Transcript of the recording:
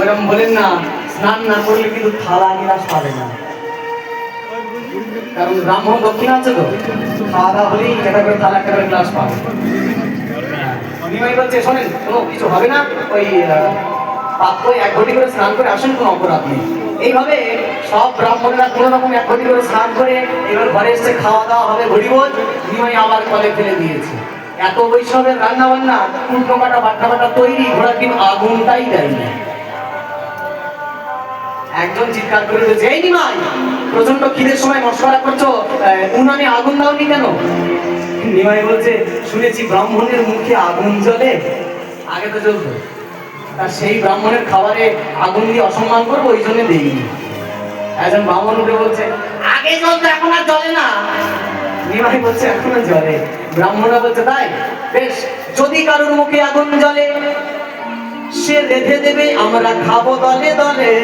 ওরকম বলেন না, স্নান না করলে কিন্তু থালা নিরাশ পাবে না। কারণ ব্রাহ্মণ দক্ষিণ আছে তো, খাওয়া দাওয়া হলেই একটা করে থালা একটা করে গ্লাস পাবে। নিমাই বলছে শোনেন, কোনো কিছু হবে না, ওই পাত্র এক ঘটি করে স্নান করে আসেন, কোনো অপরাধ নেই। এইভাবে সব ব্রাহ্মণরা কোনো রকম এক ঘটি করে স্নান করে এবার ঘরে এসে খাওয়া দাওয়া হবে, হরিবোল। নিমাই আবার কলে ফেলে দিয়েছে। এত বৈষ্ণবের রান্না বান্না, উল্টো কাটা বাট্টা বাটা তৈরি, ঘোড়ার ডিম আগুনটাই দেয় না। একজন চিৎকার করে বলছে, এই নিমাই, প্রচন্ড খিদের সময় মশলা করছো, উনানে আগুন দাওনি কেন? নিমাই বলছে, শুনেছি ব্রাহ্মণের মুখে আগুন জ্বলে। আগে তো জ্বলতো, আর সেই ব্রাহ্মণের খাবারে আগুন দিয়ে অসম্মান করবো, ওই জন্য দেইনি। একজন ব্রাহ্মণ উঠে বলছে, আগে জ্বলতো এখন আর জ্বলে না। নিমাই বলছে, এখনো জ্বলে। ব্রাহ্মণরা বলছে, তাই বেশ, যদি কারোর মুখে আগুন জ্বলে সে রেঁধে দেবে, আমরা খাবো দলে দলে।